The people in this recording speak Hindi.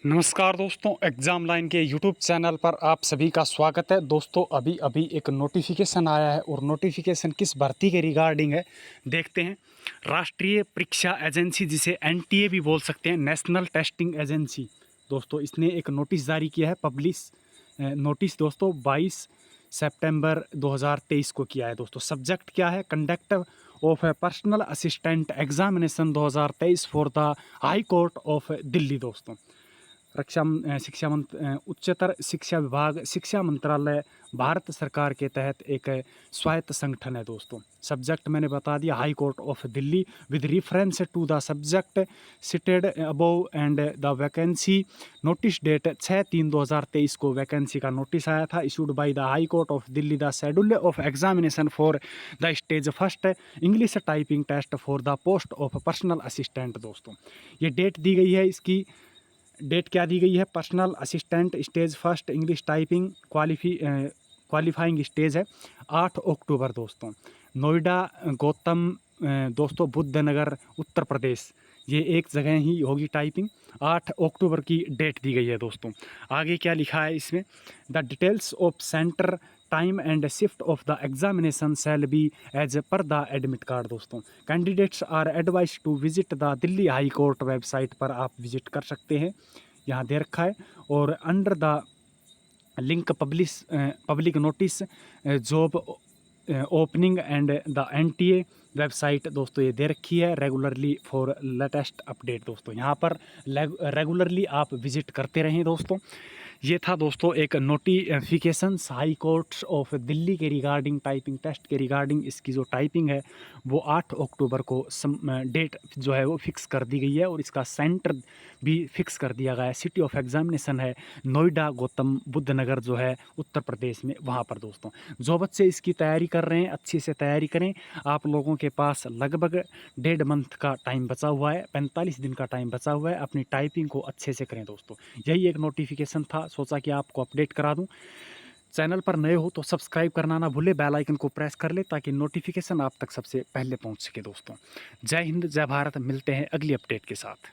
नमस्कार दोस्तों, एग्ज़ाम लाइन के यूट्यूब चैनल पर आप सभी का स्वागत है। दोस्तों अभी अभी एक नोटिफिकेशन आया है और नोटिफिकेशन किस भर्ती के रिगार्डिंग है देखते हैं। राष्ट्रीय परीक्षा एजेंसी, जिसे एनटीए भी बोल सकते हैं, नेशनल टेस्टिंग एजेंसी, दोस्तों इसने एक नोटिस जारी किया है। पब्लिश नोटिस दोस्तों 22 सितंबर 2023 को किया है। दोस्तों सब्जेक्ट क्या है? Conduct of personal assistant examination 2023 for the High Court of Delhi. दोस्तों उच्चतर शिक्षा विभाग, शिक्षा मंत्रालय, भारत सरकार के तहत एक स्वायत्त संगठन है। दोस्तों सब्जेक्ट मैंने बता दिया, High Court of Delhi, with reference to the subject cited above and the vacancy notice date 6/3/2023 को वैकेंसी का नोटिस आया था, issued by the High Court of Delhi. The schedule of examination for the stage first English typing test for the post of personal assistant. दोस्तों ये डेट दी गई है, इसकी डेट क्या दी गई है? Personal assistant stage first English typing qualifying stage है 8 अक्टूबर। दोस्तों नोएडा, गौतम दोस्तों बुद्ध नगर, उत्तर प्रदेश, ये एक जगह ही होगी टाइपिंग। 8 अक्टूबर की डेट दी गई है। दोस्तों आगे क्या लिखा है इसमें? The details of centre, time and shift of the examination shall be as per the admit card. दोस्तों candidates are advised to visit the Delhi high court website पर आप विजिट कर सकते हैं, यहाँ दे रखा है। और under the link public notice job opening and the NTA website, दोस्तों ये दे रखी है रेगुलरली फॉर लेटेस्ट अपडेट। दोस्तों यहाँ पर रेगुलरली आप विजिट करते रहें। दोस्तों ये था दोस्तों एक notification high Court of Delhi के रिगार्डिंग, टाइपिंग टेस्ट के रिगार्डिंग। इसकी जो टाइपिंग है वो 8 अक्टूबर को डेट जो है वो फिक्स कर दी गई है और इसका सेंटर भी फिक्स कर दिया गया है। सिटी ऑफ एग्जामिनेशन है नोएडा, गौतम बुद्ध नगर जो है उत्तर प्रदेश में, वहाँ पर। दोस्तों जो बच्चे इसकी तैयारी कर रहे हैं अच्छे से तैयारी करें। आप लोगों के पास लगभग 1.5 मंथ का टाइम बचा हुआ है, 45 दिन का टाइम बचा हुआ है, अपनी टाइपिंग को अच्छे से करें। दोस्तों यही एक नोटिफिकेशन था, सोचा कि आपको अपडेट करा दूं। चैनल पर नए हो तो सब्सक्राइब करना ना भूले, बेल आइकन को प्रेस कर ले ताकि नोटिफिकेशन आप तक सबसे पहले पहुंच सके। दोस्तों जय हिंद, जय भारत, मिलते हैं अगली अपडेट के साथ।